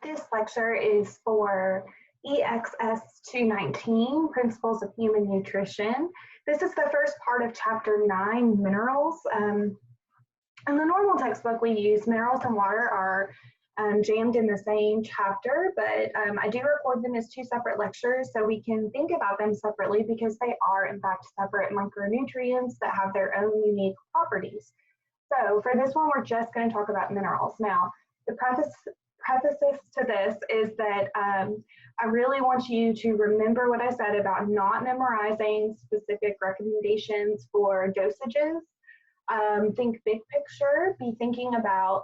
This lecture is for EXS 219, Principles of Human Nutrition. This is the first part of Chapter 9, Minerals. In the normal textbook we use, minerals and water are jammed in the same chapter, but I do record them as two separate lectures so we can think about them separately because they are in fact separate micronutrients that have their own unique properties. So for this one, we're just going to talk about minerals. Now, the prefaces to this is that I really want you to remember what I said about not memorizing specific recommendations for dosages. Think big picture, be thinking about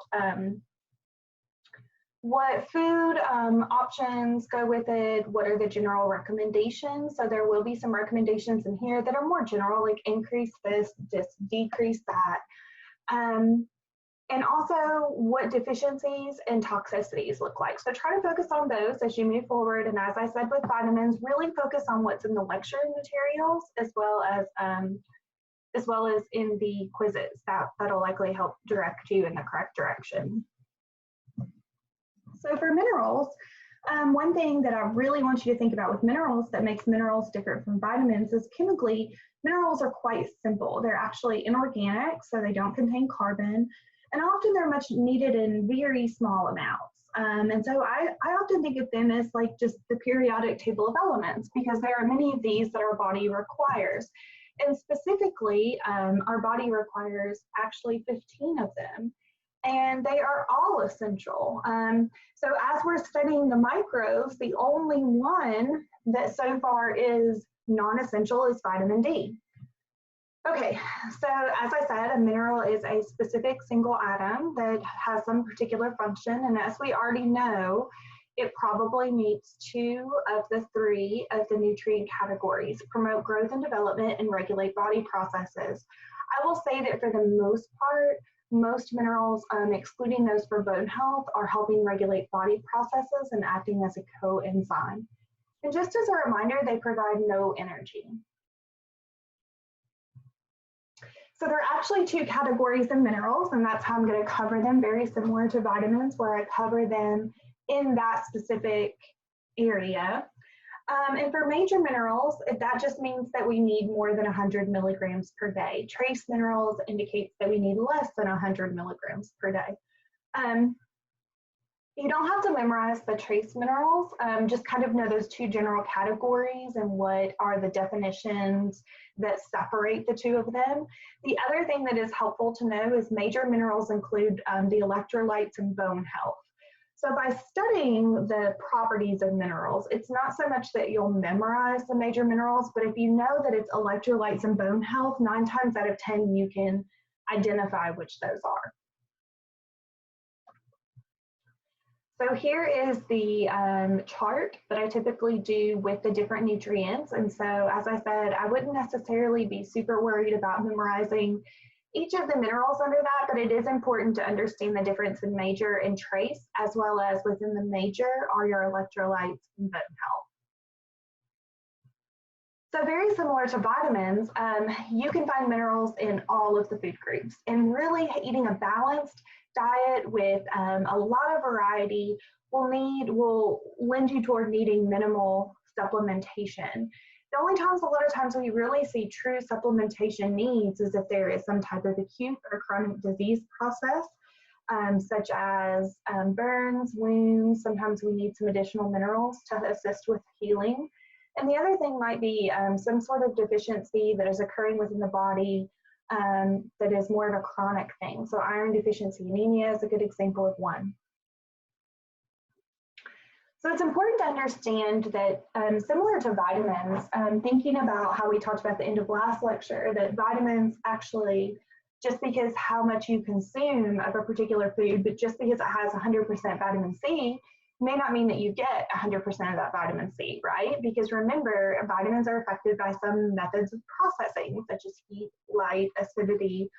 what food options go with it, what are the general recommendations. So there will be some recommendations in here that are more general, like increase this, decrease that. And also what deficiencies and toxicities look like. So try to focus on those as you move forward. And as I said with vitamins, really focus on what's in the lecture materials as well as in the quizzes. That'll likely help direct you in the correct direction. So for minerals, one thing that I really want you to think about with minerals that makes minerals different from vitamins is chemically, minerals are quite simple. They're actually inorganic, so they don't contain carbon. And often they're much needed in very small amounts. And so I often think of them as like just the periodic table of elements because there are many of these that our body requires. And specifically, our body requires actually 15 of them. And they are all essential. So as we're studying the microbes, the only one that so far is non-essential is vitamin D. Okay, so as I said, a mineral is a specific single atom that has some particular function, and as we already know, it probably meets two of the three of the nutrient categories: promote growth and development and regulate body processes. I will say that for the most part, most minerals, excluding those for bone health, are helping regulate body processes and acting as a coenzyme. And just as a reminder, they provide no energy. So there are actually two categories of minerals, and that's how I'm going to cover them, very similar to vitamins, where I cover them in that specific area. And for major minerals, that just means that we need more than 100 milligrams per day. Trace minerals indicates that we need less than 100 milligrams per day. You don't have to memorize the trace minerals, just kind of know those two general categories and what are the definitions that separate the two of them. The other thing that is helpful to know is major minerals include the electrolytes and bone health. So by studying the properties of minerals, it's not so much that you'll memorize the major minerals, but if you know that it's electrolytes and bone health, 9 times out of 10 you can identify which those are. So here is the chart that I typically do with the different nutrients. And so, as I said, I wouldn't necessarily be super worried about memorizing each of the minerals under that, but it is important to understand the difference in major and trace, as well as within the major are your electrolytes and bone health. So very similar to vitamins, you can find minerals in all of the food groups, and really eating a balanced diet with a lot of variety will lend you toward needing minimal supplementation. The only times, a lot of times, we really see true supplementation needs is if there is some type of acute or chronic disease process, such as burns, wounds. Sometimes we need some additional minerals to assist with healing. And the other thing might be some sort of deficiency that is occurring within the body that is more of a chronic thing. So iron deficiency anemia is a good example of one. So it's important to understand that similar to vitamins, thinking about how we talked about the end of last lecture, that vitamins actually, just because how much you consume of a particular food, but just because it has 100% vitamin C, may not mean that you get 100% of that vitamin C, right? Because remember, vitamins are affected by some methods of processing, such as heat, light, acidity,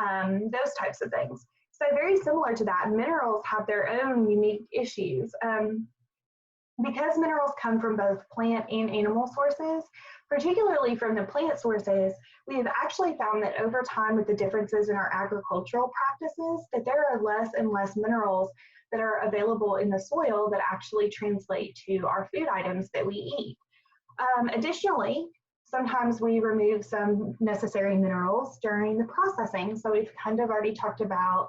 those types of things. So very similar to that, minerals have their own unique issues. Because minerals come from both plant and animal sources, particularly from the plant sources, we have actually found that over time with the differences in our agricultural practices, that there are less and less minerals that are available in the soil that actually translate to our food items that we eat. Additionally, sometimes we remove some necessary minerals during the processing. So we've kind of already talked about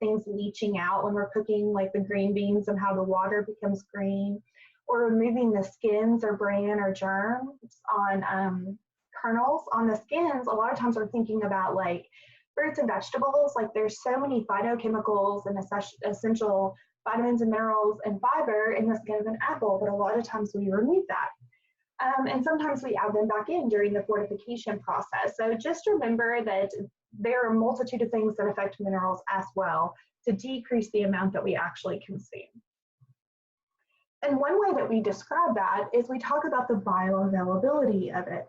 things leaching out when we're cooking, like the green beans and how the water becomes green, or removing the skins or bran or germs on kernels on the skins. A lot of times we're thinking about like fruits and vegetables, like there's so many phytochemicals and essential vitamins and minerals and fiber in the skin of an apple, but a lot of times we remove that. And sometimes we add them back in during the fortification process. So just remember that there are a multitude of things that affect minerals as well to decrease the amount that we actually consume. And one way that we describe that is we talk about the bioavailability of it.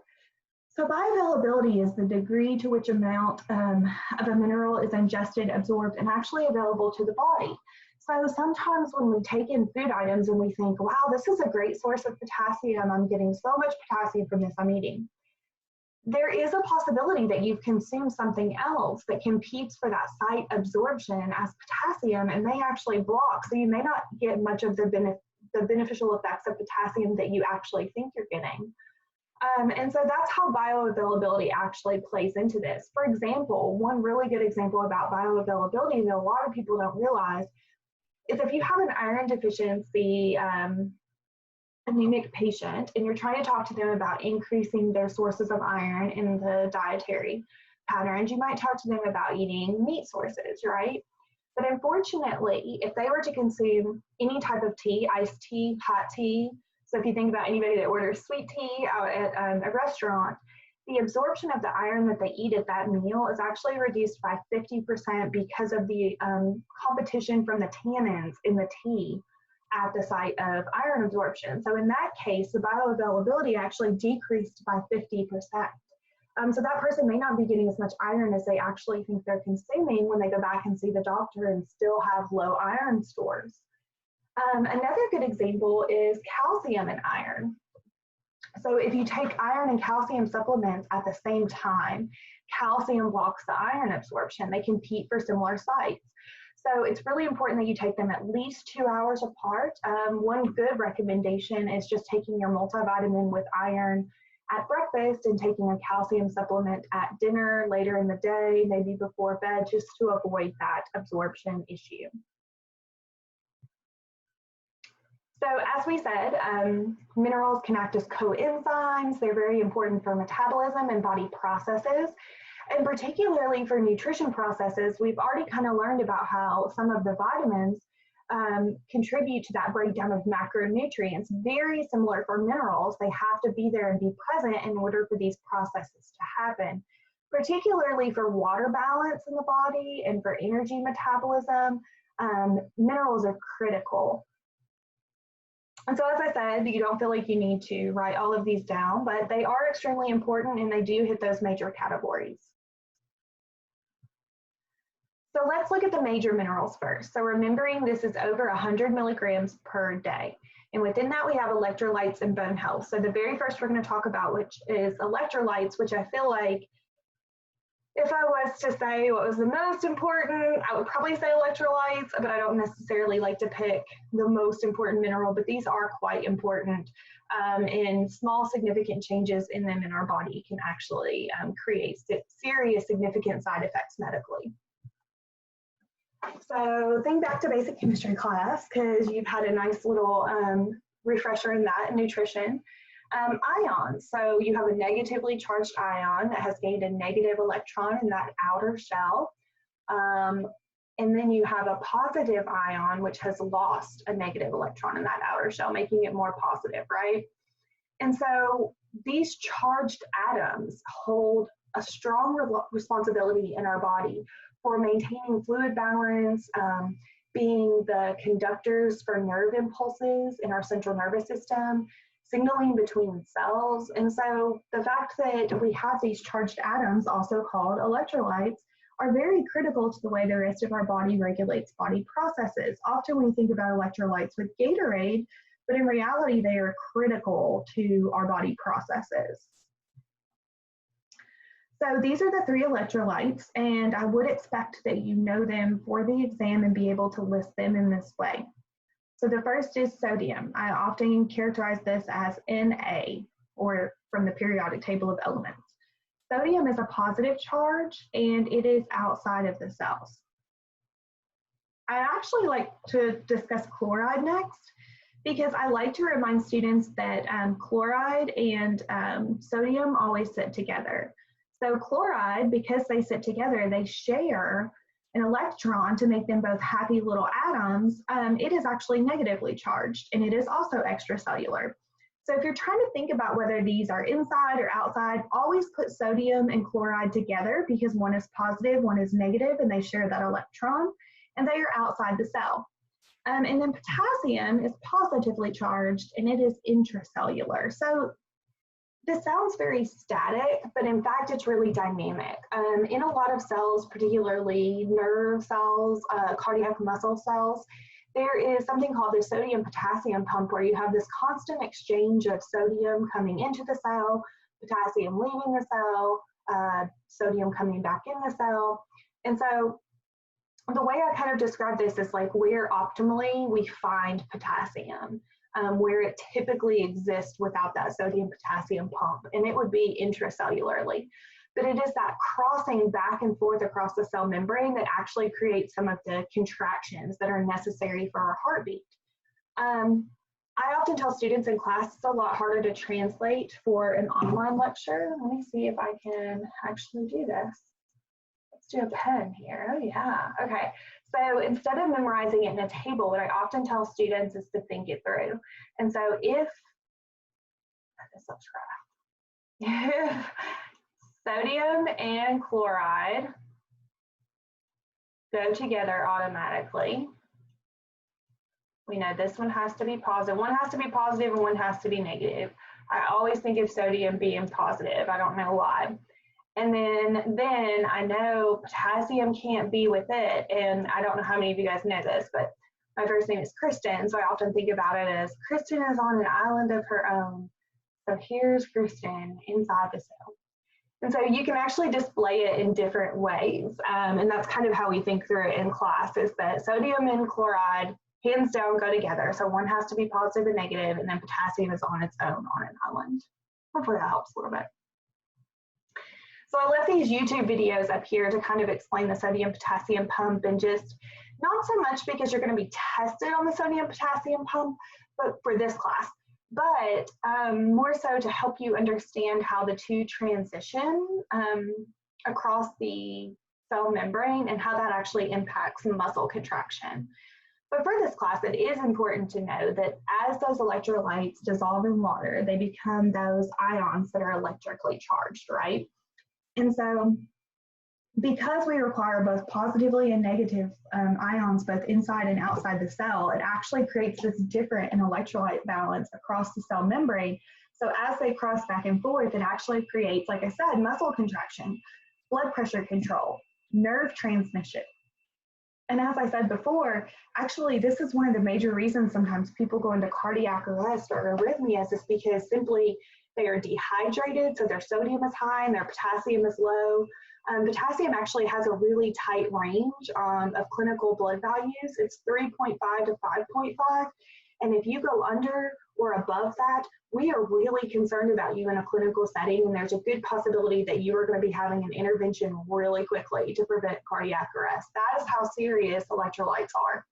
So bioavailability is the degree to which amount of a mineral is ingested, absorbed, and actually available to the body. So sometimes when we take in food items and we think, wow, this is a great source of potassium, I'm getting so much potassium from this I'm eating. There is a possibility that you've consumed something else that competes for that site absorption as potassium and may actually block. So you may not get much of the beneficial effects of potassium that you actually think you're getting. And so that's how bioavailability actually plays into this. For example, one really good example about bioavailability that a lot of people don't realize is if you have an iron deficiency anemic patient and you're trying to talk to them about increasing their sources of iron in the dietary patterns, you might talk to them about eating meat sources, right? But unfortunately, if they were to consume any type of tea, iced tea, hot tea, so if you think about anybody that orders sweet tea out at a restaurant, the absorption of the iron that they eat at that meal is actually reduced by 50% because of the competition from the tannins in the tea at the site of iron absorption. So in that case, the bioavailability actually decreased by 50%. So that person may not be getting as much iron as they actually think they're consuming when they go back and see the doctor and still have low iron stores. Another good example is calcium and iron. So if you take iron and calcium supplements at the same time, calcium blocks the iron absorption. They compete for similar sites. So it's really important that you take them at least 2 hours apart. One good recommendation is just taking your multivitamin with iron at breakfast and taking a calcium supplement at dinner later in the day, maybe before bed, just to avoid that absorption issue. So as we said, minerals can act as coenzymes. They're very important for metabolism and body processes. And particularly for nutrition processes, we've already kind of learned about how some of the vitamins contribute to that breakdown of macronutrients. Very similar for minerals. They have to be there and be present in order for these processes to happen. Particularly for water balance in the body and for energy metabolism, minerals are critical. And so as I said, you don't feel like you need to write all of these down, but they are extremely important and they do hit those major categories. So let's look at the major minerals first. So remembering this is over 100 milligrams per day. And within that, we have electrolytes and bone health. So the very first we're going to talk about, which is electrolytes, which I feel like if I was to say what was the most important, I would probably say electrolytes, but I don't necessarily like to pick the most important mineral, but these are quite important. And small significant changes in them in our body can actually create serious significant side effects medically. So think back to basic chemistry class, because you've had a nice little refresher in that, nutrition. Ions, so you have a negatively charged ion that has gained a negative electron in that outer shell. And then you have a positive ion, which has lost a negative electron in that outer shell, making it more positive, right? And so these charged atoms hold a strong responsibility in our body for maintaining fluid balance, being the conductors for nerve impulses in our central nervous system, signaling between cells. And so the fact that we have these charged atoms, also called electrolytes, are very critical to the way the rest of our body regulates body processes. Often we think about electrolytes with Gatorade, but in reality, they are critical to our body processes. So these are the three electrolytes, and I would expect that you know them for the exam and be able to list them in this way. So the first is sodium. I often characterize this as Na, or from the periodic table of elements. Sodium is a positive charge, and it is outside of the cells. I actually like to discuss chloride next, because I like to remind students that chloride and sodium always sit together. So chloride, because they sit together, they share an electron to make them both happy little atoms. It is actually negatively charged, and it is also extracellular. So if you're trying to think about whether these are inside or outside, always put sodium and chloride together, because one is positive, one is negative, and they share that electron, and they are outside the cell. And then potassium is positively charged, and it is intracellular. So this sounds very static, but in fact, it's really dynamic. In a lot of cells, particularly nerve cells, cardiac muscle cells, there is something called the sodium-potassium pump, where you have this constant exchange of sodium coming into the cell, potassium leaving the cell, sodium coming back in the cell. And so the way I kind of describe this is like where optimally we find potassium, where it typically exists without that sodium-potassium pump, and it would be intracellularly. But it is that crossing back and forth across the cell membrane that actually creates some of the contractions that are necessary for our heartbeat. I often tell students in class it's a lot harder to translate for an online lecture. Let me see if I can actually do this. Let's do a pen here. Oh yeah, okay. So instead of memorizing it in a table, what I often tell students is to think it through. And so if sodium and chloride go together automatically, we know this one has to be positive. One has to be positive and one has to be negative. I always think of sodium being positive. I don't know why. And then I know potassium can't be with it. And I don't know how many of you guys know this, but my first name is Kristen. So I often think about it as Kristen is on an island of her own. So here's Kristen inside the cell. And so you can actually display it in different ways. And that's kind of how we think through it in class, is that sodium and chloride hands down go together. So one has to be positive and negative, and then potassium is on its own on an island. Hopefully that helps a little bit. So I left these YouTube videos up here to kind of explain the sodium potassium pump, and just not so much because you're going to be tested on the sodium potassium pump, but for this class, but more so to help you understand how the two transition across the cell membrane and how that actually impacts muscle contraction. But for this class, it is important to know that as those electrolytes dissolve in water, they become those ions that are electrically charged, right? And so because we require both positively and negative ions both inside and outside the cell, it actually creates this different electrolyte balance across the cell membrane. So as they cross back and forth, it actually creates, like I said, muscle contraction, blood pressure control, nerve transmission. And as I said before, actually, this is one of the major reasons sometimes people go into cardiac arrest or arrhythmias, is because simply they are dehydrated, so their sodium is high and their potassium is low. Potassium actually has a really tight range of clinical blood values. It's 3.5 to 5.5. And if you go under or above that, we are really concerned about you in a clinical setting, and there's a good possibility that you are going to be having an intervention really quickly to prevent cardiac arrest. That is how serious electrolytes are.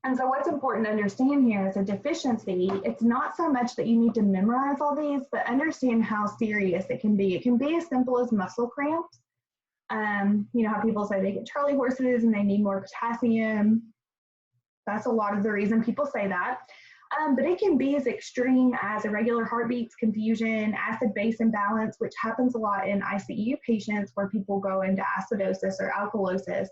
And so what's important to understand here is a deficiency. It's not so much that you need to memorize all these, but understand how serious it can be. It can be as simple as muscle cramps. You know how people say they get Charlie horses and they need more potassium. That's a lot of the reason people say that. But it can be as extreme as irregular heartbeats, confusion, acid-base imbalance, which happens a lot in ICU patients where people go into acidosis or alkalosis,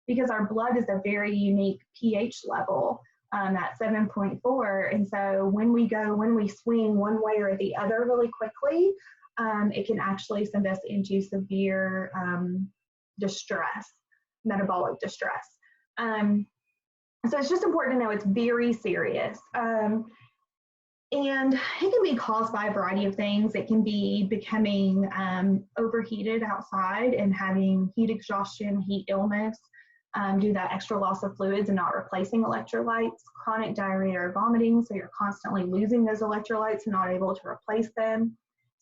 because our blood is a very unique pH level at 7.4. And so when we swing one way or the other really quickly, it can actually send us into severe distress, metabolic distress. So it's just important to know it's very serious. And it can be caused by a variety of things. It can be becoming overheated outside and having heat exhaustion, heat illness, due to that extra loss of fluids and not replacing electrolytes, chronic diarrhea or vomiting, so you're constantly losing those electrolytes and not able to replace them.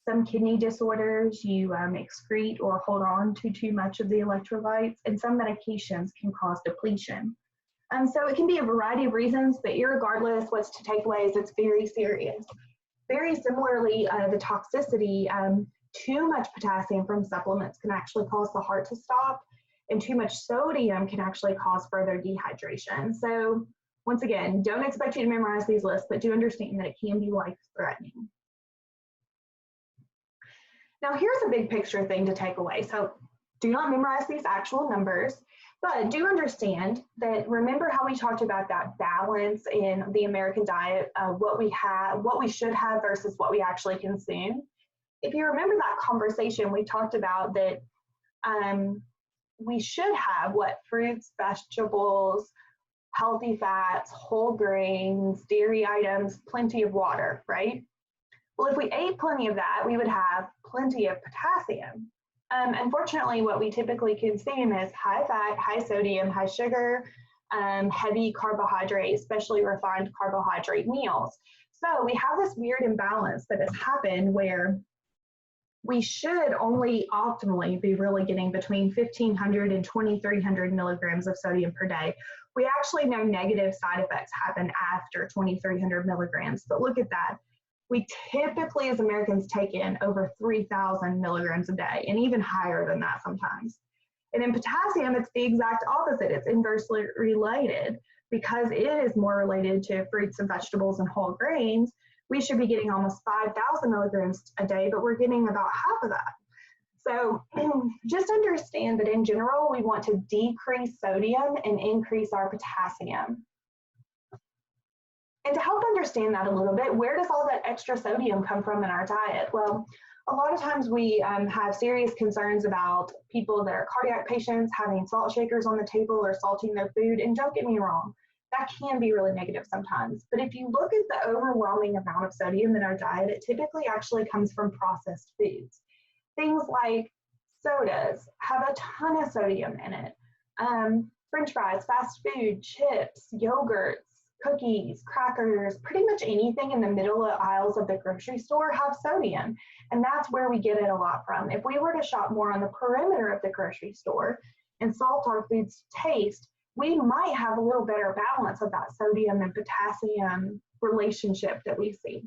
Some kidney disorders, you excrete or hold on to too much of the electrolytes, and some medications can cause depletion. So it can be a variety of reasons, but irregardless, what's to take away is it's very serious. Very similarly, the toxicity, too much potassium from supplements can actually cause the heart to stop, and too much sodium can actually cause further dehydration. So once again, don't expect you to memorize these lists, but do understand that it can be life-threatening. Now here's a big picture thing to take away. So do not memorize these actual numbers, but do understand that, remember how we talked about that balance in the American diet, what we should have versus what we actually consume. If you remember that conversation, we talked about that we should have fruits, vegetables, healthy fats, whole grains, dairy items, plenty of water, right? Well, if we ate plenty of that, we would have plenty of potassium. Unfortunately, what we typically consume is high fat, high sodium, high sugar, heavy carbohydrate, especially refined carbohydrate meals. So we have this weird imbalance that has happened where we should only optimally be really getting between 1,500 and 2,300 milligrams of sodium per day. We actually know negative side effects happen after 2,300 milligrams, but look at that. We typically, as Americans, take in over 3,000 milligrams a day, and even higher than that sometimes. And in potassium, it's the exact opposite. It's inversely related. Because it is more related to fruits and vegetables and whole grains, we should be getting almost 5,000 milligrams a day, but we're getting about half of that. So just understand that in general, we want to decrease sodium and increase our potassium. And to help understand that a little bit, where does all that extra sodium come from in our diet? Well, a lot of times we have serious concerns about people that are cardiac patients having salt shakers on the table or salting their food. And don't get me wrong, that can be really negative sometimes. But if you look at the overwhelming amount of sodium in our diet, it typically actually comes from processed foods. Things like sodas have a ton of sodium in it. French fries, fast food, chips, yogurts, cookies, crackers, pretty much anything in the middle aisles of the grocery store have sodium. And that's where we get it a lot from. If we were to shop more on the perimeter of the grocery store and salt our foods to taste, we might have a little better balance of that sodium and potassium relationship that we see.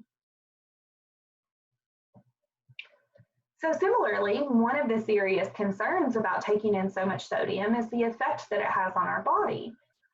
So similarly, one of the serious concerns about taking in so much sodium is the effect that it has on our body.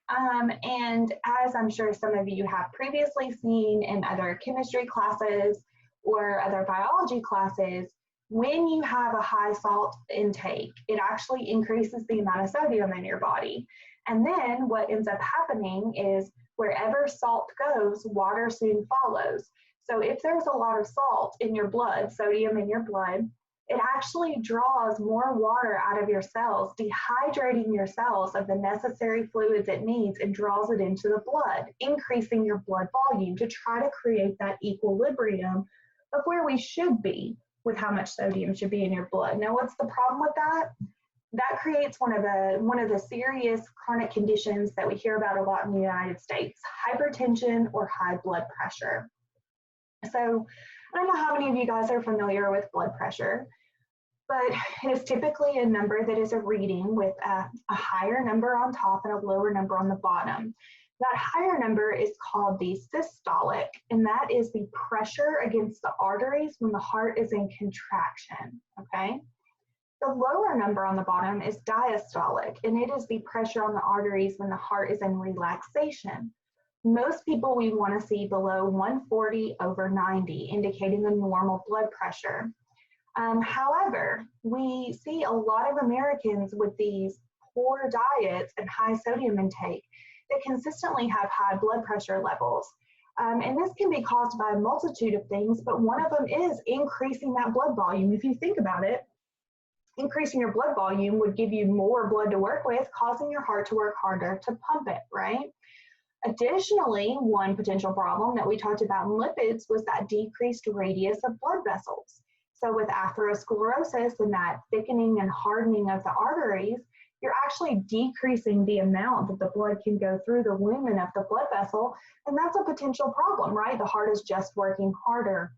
And as I'm sure some of you have previously seen in other chemistry classes or other biology classes, when you have a high salt intake, it actually increases the amount of sodium in your body. And then what ends up happening is wherever salt goes, water soon follows. So if there's a lot of salt in your blood, sodium in your blood, it actually draws more water out of your cells, dehydrating your cells of the necessary fluids it needs, and draws it into the blood, increasing your blood volume to try to create that equilibrium of where we should be with how much sodium should be in your blood. Now, what's the problem with that? That creates one of the serious chronic conditions that we hear about a lot in the United States, hypertension or high blood pressure. So I don't know how many of you guys are familiar with blood pressure, but it is typically a number that is a reading with a higher number on top and a lower number on the bottom. That higher number is called the systolic, and that is the pressure against the arteries when the heart is in contraction, okay? The lower number on the bottom is diastolic, and it is the pressure on the arteries when the heart is in relaxation. Most people we want to see below 140 over 90, indicating the normal blood pressure. However, we see a lot of Americans with these poor diets and high sodium intake that consistently have high blood pressure levels. And this can be caused by a multitude of things, but one of them is increasing that blood volume. If you think about it, increasing your blood volume would give you more blood to work with, causing your heart to work harder to pump it, right? Additionally, one potential problem that we talked about in lipids was that decreased radius of blood vessels. So with atherosclerosis and that thickening and hardening of the arteries, you're actually decreasing the amount that the blood can go through the lumen of the blood vessel, and that's a potential problem, right? The heart is just working harder.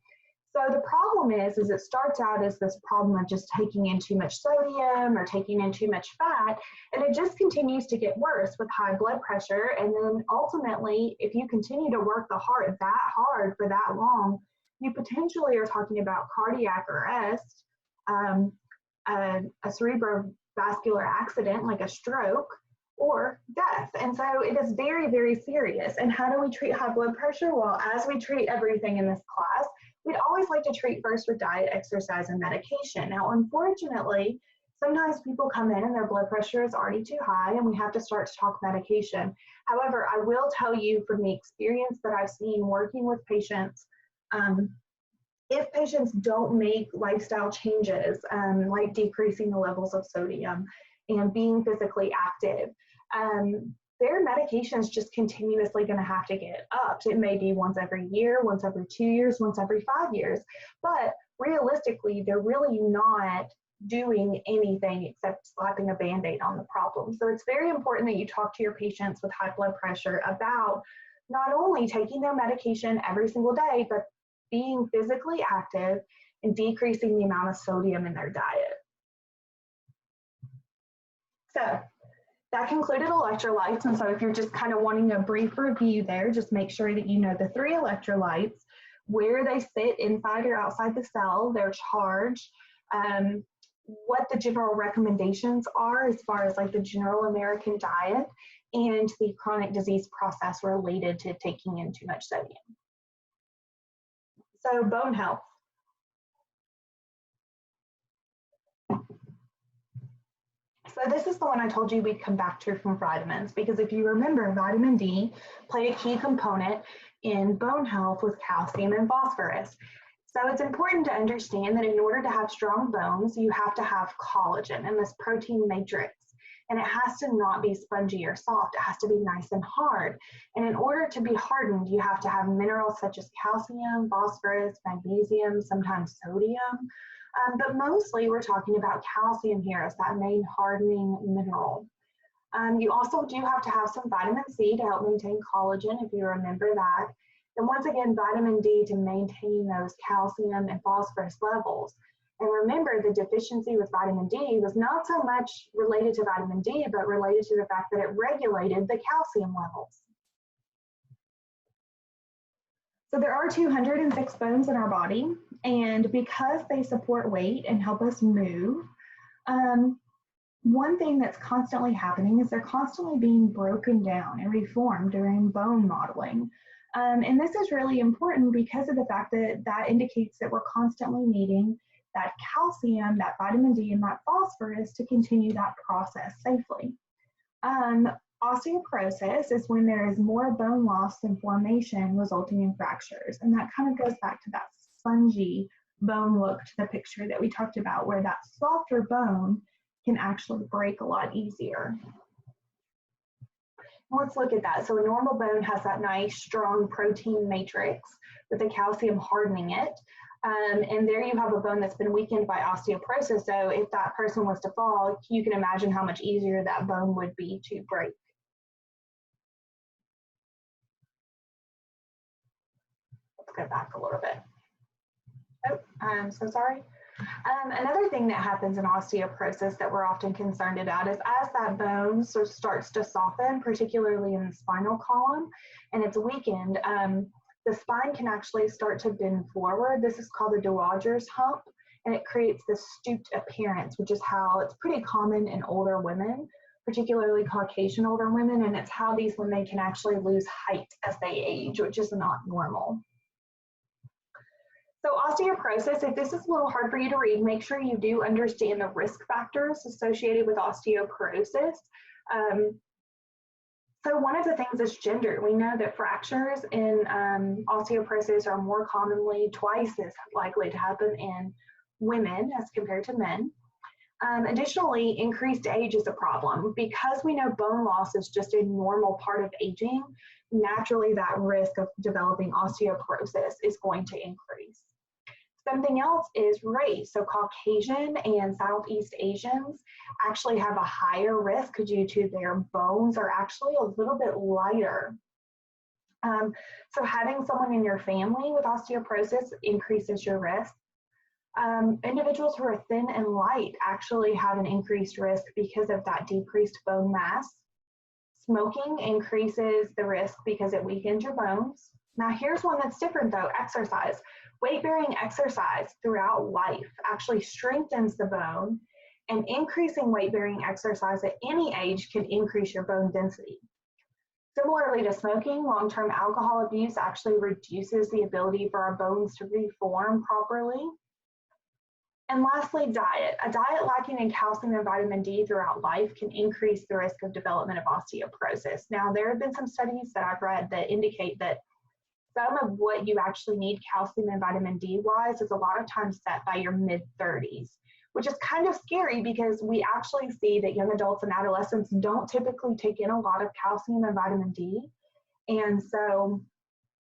So the problem is it starts out as this problem of just taking in too much sodium or taking in too much fat, and it just continues to get worse with high blood pressure. And then ultimately, if you continue to work the heart that hard for that long, you potentially are talking about cardiac arrest, a cerebrovascular accident like a stroke, or death. And so it is very, very serious. And how do we treat high blood pressure? Well, as we treat everything in this class, we'd always like to treat first with diet, exercise, and medication. Now, unfortunately, sometimes people come in and their blood pressure is already too high and we have to start to talk medication. However, I will tell you from the experience that I've seen working with patients, if patients don't make lifestyle changes, like decreasing the levels of sodium and being physically active, their medication is just continuously going to have to get upped. It may be once every year, once every 2 years, once every 5 years, but realistically, they're really not doing anything except slapping a Band-Aid on the problem. So it's very important that you talk to your patients with high blood pressure about not only taking their medication every single day, but being physically active and decreasing the amount of sodium in their diet. So that concluded electrolytes. And so if you're just kind of wanting a brief review there, just make sure that you know the 3 electrolytes, where they sit inside or outside the cell, their charge, what the general recommendations are as far as like the general American diet, and the chronic disease process related to taking in too much sodium. So bone health. So this is the one I told you we'd come back to from vitamins, because if you remember, vitamin D played a key component in bone health with calcium and phosphorus. So it's important to understand that in order to have strong bones, you have to have collagen and this protein matrix. And it has to not be spongy or soft. It has to be nice and hard. And in order to be hardened, you have to have minerals such as calcium, phosphorus, magnesium, sometimes sodium. But mostly we're talking about calcium here as that main hardening mineral. You also do have to have some vitamin C to help maintain collagen, if you remember that. And once again, vitamin D to maintain those calcium and phosphorus levels. And remember, the deficiency with vitamin D was not so much related to vitamin D, but related to the fact that it regulated the calcium levels. So there are 206 bones in our body, and because they support weight and help us move, one thing that's constantly happening is they're constantly being broken down and reformed during bone modeling. And this is really important because of the fact that that indicates that we're constantly needing that calcium, that vitamin D, and that phosphorus to continue that process safely. Osteoporosis is when there is more bone loss and formation resulting in fractures. And that kind of goes back to that spongy bone look to the picture that we talked about, where that softer bone can actually break a lot easier. Let's look at that. So a normal bone has that nice, strong protein matrix with the calcium hardening it. And there you have a bone that's been weakened by osteoporosis. So if that person was to fall, you can imagine how much easier that bone would be to break. Let's go back a little bit. Oh, I'm so sorry. Another thing that happens in osteoporosis that we're often concerned about is as that bone starts to soften, particularly in the spinal column, and it's weakened, the spine can actually start to bend forward. This is called the Dowager's hump, and it creates this stooped appearance, which is how it's pretty common in older women, particularly Caucasian older women, and it's how these women can actually lose height as they age, which is not normal. So osteoporosis, if this is a little hard for you to read, make sure you do understand the risk factors associated with osteoporosis. So one of the things is gender. We know that fractures in osteoporosis are more commonly, twice as likely to happen in women as compared to men. Additionally, increased age is a problem. Because we know bone loss is just a normal part of aging, naturally that risk of developing osteoporosis is going to increase. Something else is race. So Caucasian and Southeast Asians actually have a higher risk due to their bones are actually a little bit lighter. So having someone in your family with osteoporosis increases your risk. Individuals who are thin and light actually have an increased risk because of that decreased bone mass. Smoking increases the risk because it weakens your bones. Now here's one that's different though, exercise. Weight-bearing exercise throughout life actually strengthens the bone, and increasing weight-bearing exercise at any age can increase your bone density. Similarly to smoking, long-term alcohol abuse actually reduces the ability for our bones to reform properly. And lastly, diet. A diet lacking in calcium and vitamin D throughout life can increase the risk of development of osteoporosis. Now, there have been some studies that I've read that indicate that some of what you actually need calcium and vitamin D wise is a lot of times set by your mid-30s, which is kind of scary because we actually see that young adults and adolescents don't typically take in a lot of calcium and vitamin D. And so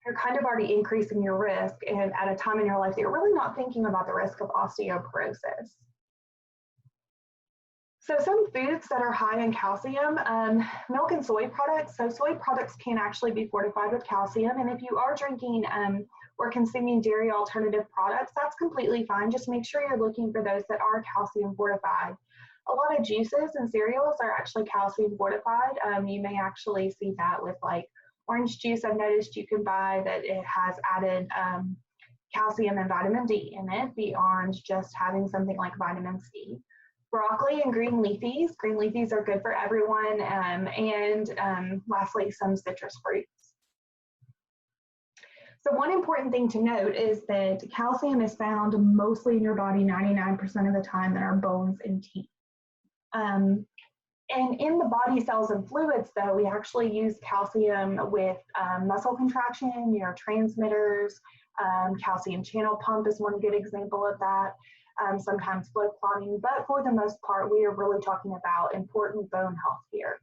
you're kind of already increasing your risk, and at a time in your life that you're really not thinking about the risk of osteoporosis. So some foods that are high in calcium, milk and soy products. So soy products can actually be fortified with calcium. And if you are drinking or consuming dairy alternative products, that's completely fine. Just make sure you're looking for those that are calcium fortified. A lot of juices and cereals are actually calcium fortified. You may actually see that with like orange juice. I've noticed you can buy that it has added calcium and vitamin D in it beyond just having something like vitamin C. Broccoli and green leafies. Green leafies are good for everyone. Lastly, some citrus fruits. So one important thing to note is that calcium is found mostly in your body 99% of the time in our bones and teeth. And in the body cells and fluids, though, we actually use calcium with muscle contraction, neurotransmitters. Calcium channel pump is one good example of that. Sometimes blood clotting, but for the most part, we are really talking about important bone health here.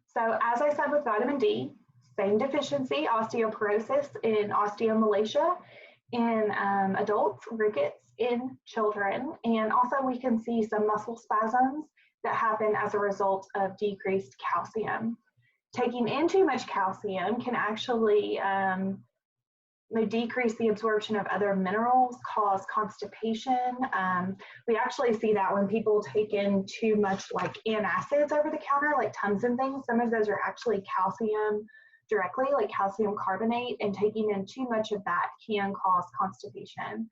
So as I said with vitamin D, same deficiency, osteoporosis in osteomalacia in adults, rickets in children, and also we can see some muscle spasms that happen as a result of decreased calcium. Taking in too much calcium can actually decrease the absorption of other minerals, cause constipation. We actually see that when people take in too much like antacids over the counter, like Tums and things. Some of those are actually calcium directly, like calcium carbonate, and taking in too much of that can cause constipation.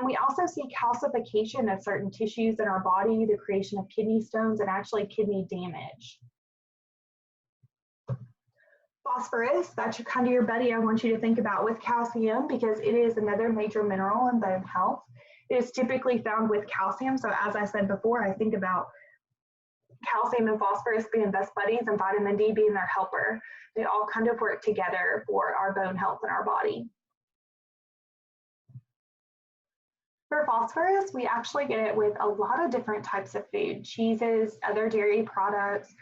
We also see calcification of certain tissues in our body, the creation of kidney stones, and actually kidney damage. Phosphorus, that's kind of your buddy I want you to think about with calcium because it is another major mineral in bone health. It is typically found with calcium. So as I said before, I think about calcium and phosphorus being best buddies and vitamin D being their helper. They all kind of work together for our bone health in our body. For phosphorus, we actually get it with a lot of different types of food, cheeses, other dairy products,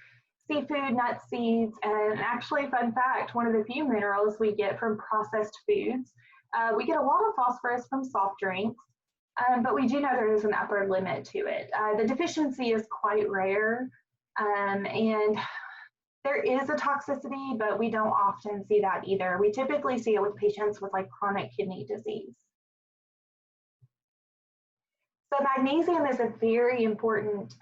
seafood, nuts, seeds, and actually, fun fact, one of the few minerals we get from processed foods. We get a lot of phosphorus from soft drinks, but we do know there is an upper limit to it. The deficiency is quite rare, and there is a toxicity, but we don't often see that either. We typically see it with patients with like chronic kidney disease. So magnesium is a very important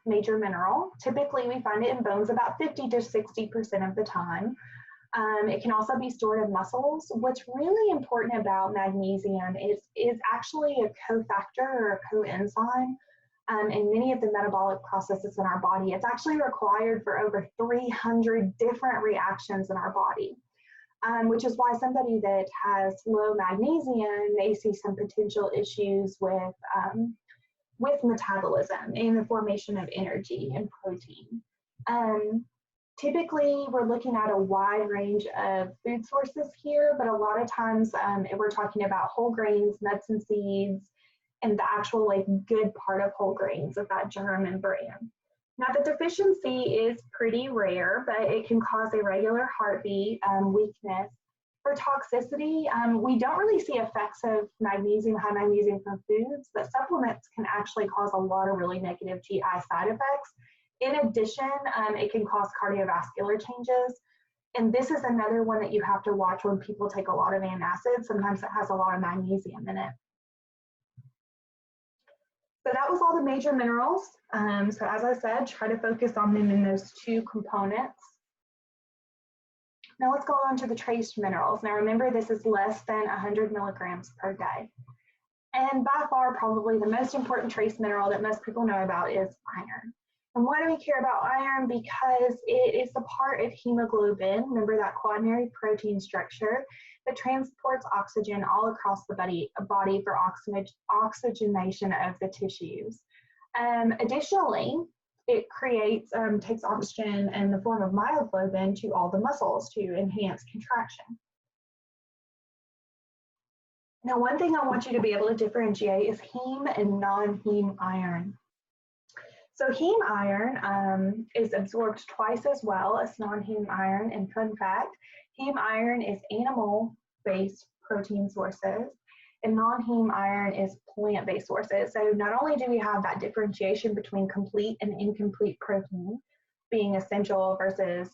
major mineral. Typically, we find it in bones about 50 to 60% of the time. It can also be stored in muscles. What's really important about magnesium is actually a cofactor or a coenzyme in many of the metabolic processes in our body. It's actually required for over 300 different reactions in our body. Which is why somebody that has low magnesium may see some potential issues with metabolism and the formation of energy and protein. Typically, we're looking at a wide range of food sources here, but a lot of times if we're talking about whole grains, nuts and seeds, and the actual like good part of whole grains of that germ and bran. Now the deficiency is pretty rare, but it can cause irregular heartbeat, weakness. For toxicity, we don't really see effects of magnesium, high magnesium from foods, but supplements can actually cause a lot of really negative GI side effects. In addition, it can cause cardiovascular changes. And this is another one that you have to watch when people take a lot of antacids. Sometimes it has a lot of magnesium in it. So that was all the major minerals. So as I said, try to focus on them in those two components. Now let's go on to the trace minerals. Now remember, this is less than 100 milligrams per day. And by far, probably the most important trace mineral that most people know about is iron. And why do we care about iron? Because it is the part of hemoglobin, remember that quaternary protein structure, that transports oxygen all across the body for oxygenation of the tissues. Additionally, it creates, takes oxygen in the form of myoglobin to all the muscles to enhance contraction. Now, one thing I want you to be able to differentiate is heme and non-heme iron. So heme iron is absorbed twice as well as non-heme iron, and fun fact, heme iron is animal-based protein sources, and non-heme iron is plant-based sources. So not only do we have that differentiation between complete and incomplete protein, being essential versus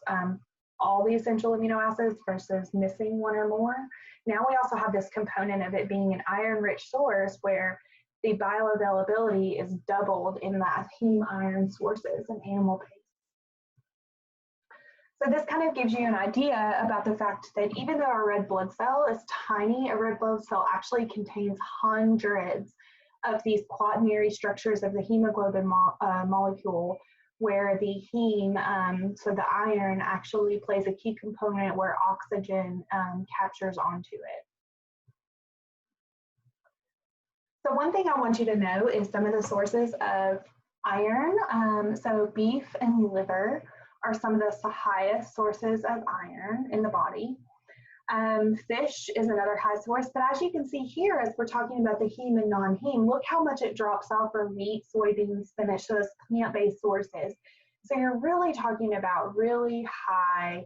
all the essential amino acids versus missing one or more, now we also have this component of it being an iron-rich source where the bioavailability is doubled in that heme iron sources and animal-based. So this kind of gives you an idea about the fact that even though our red blood cell is tiny, a red blood cell actually contains hundreds of these quaternary structures of the hemoglobin molecule, where the heme, so the iron, actually plays a key component where oxygen captures onto it. So one thing I want you to know is some of the sources of iron. So beef and liver are some of the highest sources of iron in the body. Fish is another high source, but as you can see here, as we're talking about the heme and non-heme, look how much it drops off for meat, soybeans, spinach, those plant-based sources. So you're really talking about really high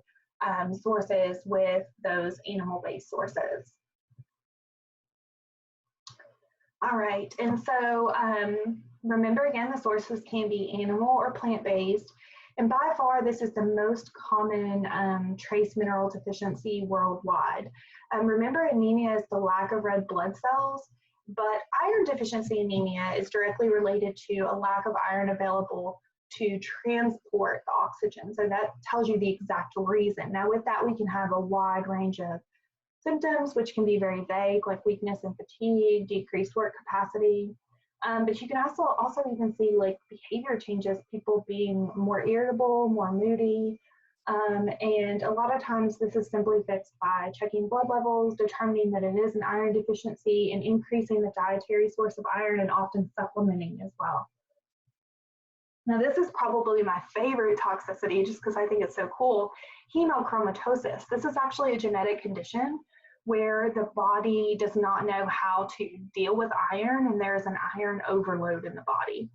sources with those animal-based sources. All right, and so remember again, the sources can be animal or plant-based, and by far this is the most common trace mineral deficiency worldwide. Remember, anemia is the lack of red blood cells, but iron deficiency anemia is directly related to a lack of iron available to transport the oxygen. So that tells you the exact reason. Now with that, we can have a wide range of symptoms, which can be very vague, like weakness and fatigue, decreased work capacity. But you can also even see like behavior changes, people being more irritable, more moody. And a lot of times this is simply fixed by checking blood levels, determining that it is an iron deficiency, and increasing the dietary source of iron, and often supplementing as well. Now this is probably my favorite toxicity just because I think it's so cool, hemochromatosis. This is actually a genetic condition where the body does not know how to deal with iron, and there's an iron overload in the body.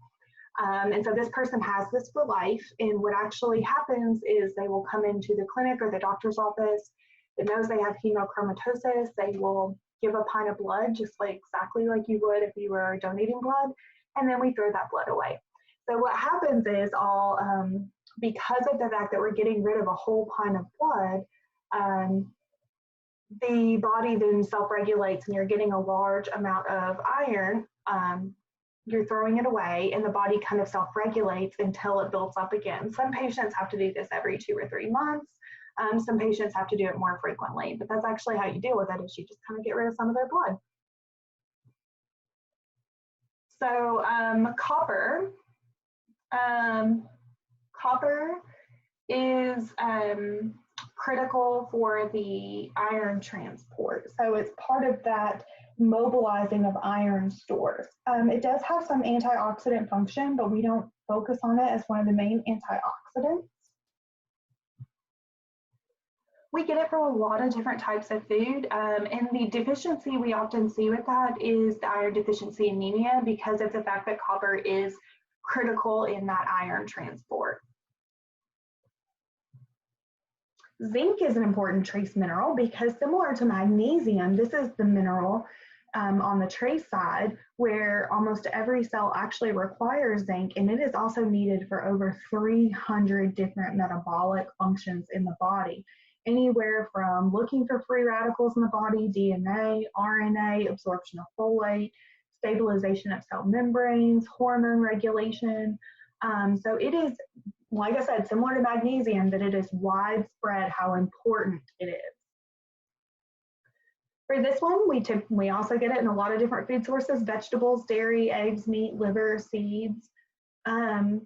And so this person has this for life, and what actually happens is they will come into the clinic or the doctor's office that knows they have hemochromatosis. They will give a pint of blood, just like exactly like you would if you were donating blood, and then we throw that blood away. So what happens is because of the fact that we're getting rid of a whole pint of blood, the body then self-regulates, and you're getting a large amount of iron, you're throwing it away, and the body kind of self-regulates until it builds up again. Some patients have to do this every 2 or 3 months. Some patients have to do it more frequently, but that's actually how you deal with it, is you just kind of get rid of some of their blood. So copper. Copper is critical for the iron transport. So it's part of that mobilizing of iron stores. It does have some antioxidant function, but we don't focus on it as one of the main antioxidants. We get it from a lot of different types of food, and the deficiency we often see with that is the iron deficiency anemia because of the fact that copper is critical in that iron transport. Zinc is an important trace mineral because similar to magnesium, this is the mineral on the trace side where almost every cell actually requires zinc, and it is also needed for over 300 different metabolic functions in the body. Anywhere from looking for free radicals in the body, DNA, RNA, absorption of folate, stabilization of cell membranes, hormone regulation. So it is, like I said, similar to magnesium, that it is widespread how important it is. For this one, we also get it in a lot of different food sources: vegetables, dairy, eggs, meat, liver, seeds. And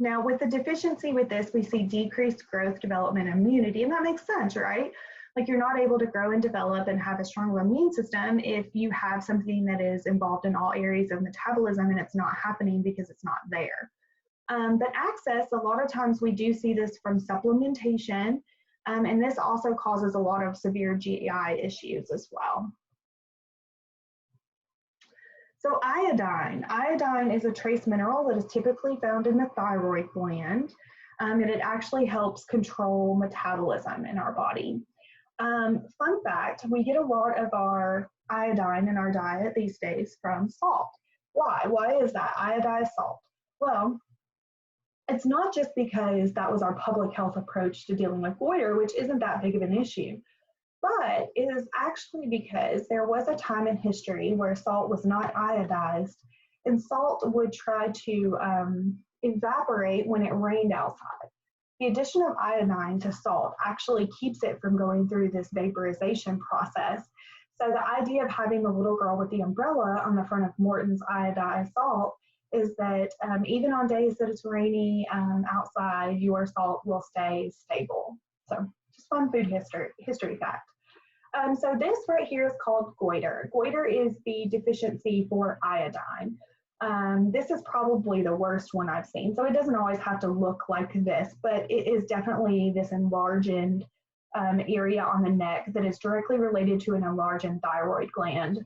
now with the deficiency with this, we see decreased growth, development, and immunity, and that makes sense, right? Like you're not able to grow and develop and have a stronger immune system if you have something that is involved in all areas of metabolism and it's not happening because it's not there. But access, a lot of times we do see this from supplementation, and this also causes a lot of severe GI issues as well. So iodine. Iodine is a trace mineral that is typically found in the thyroid gland, and it actually helps control metabolism in our body. Fun fact, we get a lot of our iodine in our diet these days from salt. Why? Why is that? Iodized salt. Well, it's not just because that was our public health approach to dealing with goiter, which isn't that big of an issue, but it is actually because there was a time in history where salt was not iodized, and salt would try to evaporate when it rained outside. The addition of iodine to salt actually keeps it from going through this vaporization process. So the idea of having the little girl with the umbrella on the front of Morton's iodized salt is that even on days that it's rainy outside, your salt will stay stable. So just fun food history fact. So this right here is called goiter. Goiter is the deficiency for iodine. This is probably the worst one I've seen. So it doesn't always have to look like this, but it is definitely this enlarged area on the neck that is directly related to an enlarged thyroid gland.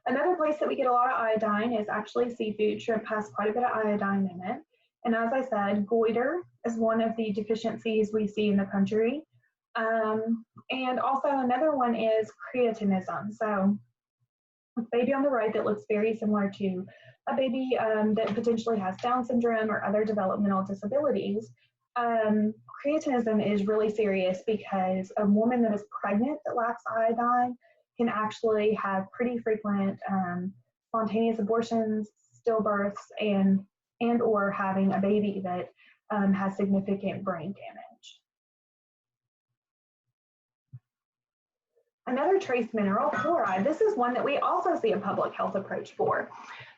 Another place that we get a lot of iodine is actually seafood. Shrimp has quite a bit of iodine in it. And as I said, goiter is one of the deficiencies we see in the country. And also another one is creatinism. So a baby on the right that looks very similar to a baby that potentially has Down syndrome or other developmental disabilities. Creatinism is really serious because a woman that is pregnant that lacks iodine can actually have pretty frequent spontaneous abortions, stillbirths, and or having a baby that has significant brain damage. Another trace mineral, fluoride. This is one that we also see a public health approach for.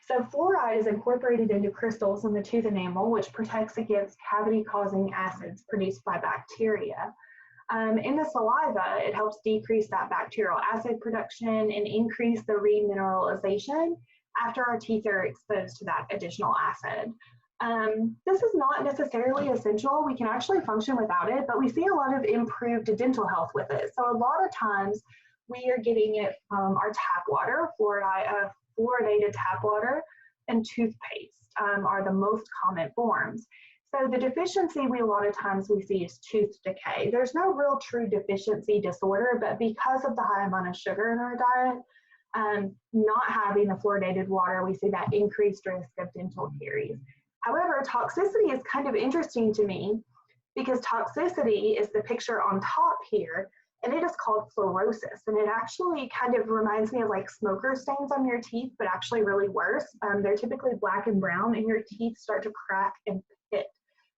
So fluoride is incorporated into crystals in the tooth enamel, which protects against cavity-causing acids produced by bacteria. In the saliva, it helps decrease that bacterial acid production and increase the remineralization after our teeth are exposed to that additional acid. This is not necessarily essential. We can actually function without it, but we see a lot of improved dental health with it. So a lot of times we are getting it from our tap water, fluoridated tap water, and toothpaste are the most common forms. So the deficiency a lot of times we see is tooth decay. There's no real true deficiency disorder, but because of the high amount of sugar in our diet, not having the fluoridated water, we see that increased risk of dental caries. However, toxicity is kind of interesting to me because toxicity is the picture on top here, and it is called fluorosis. And it actually kind of reminds me of like smoker stains on your teeth, but actually really worse. They're typically black and brown, and your teeth start to crack and pit.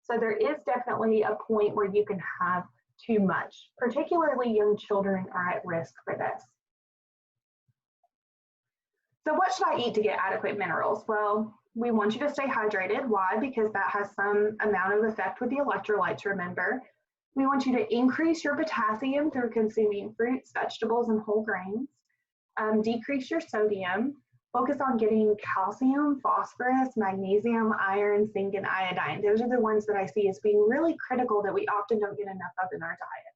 So there is definitely a point where you can have too much. Particularly young children are at risk for this. So what should I eat to get adequate minerals? Well, we want you to stay hydrated. Why? Because that has some amount of effect with the electrolytes, remember. We want you to increase your potassium through consuming fruits, vegetables, and whole grains. Decrease your sodium. Focus on getting calcium, phosphorus, magnesium, iron, zinc, and iodine. Those are the ones that I see as being really critical that we often don't get enough of in our diet.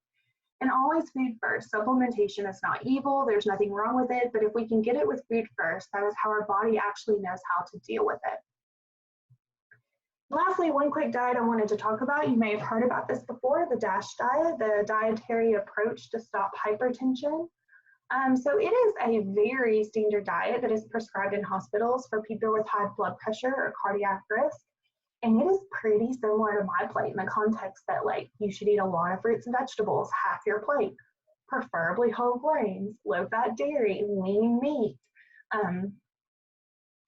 And always food first. Supplementation is not evil. There's nothing wrong with it. But if we can get it with food first, that is how our body actually knows how to deal with it. Lastly, one quick diet I wanted to talk about. You may have heard about this before, the DASH diet, the dietary approach to stop hypertension. So it is a very standard diet that is prescribed in hospitals for people with high blood pressure or cardiac risk. And it is pretty similar to my plate in the context that like you should eat a lot of fruits and vegetables, half your plate, preferably whole grains, low fat dairy, lean meat,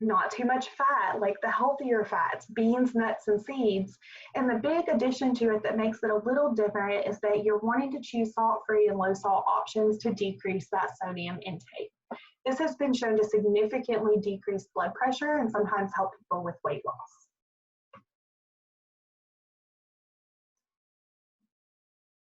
not too much fat, like the healthier fats, beans, nuts, and seeds. And the big addition to it that makes it a little different is that you're wanting to choose salt-free and low-salt options to decrease that sodium intake. This has been shown to significantly decrease blood pressure and sometimes help people with weight loss.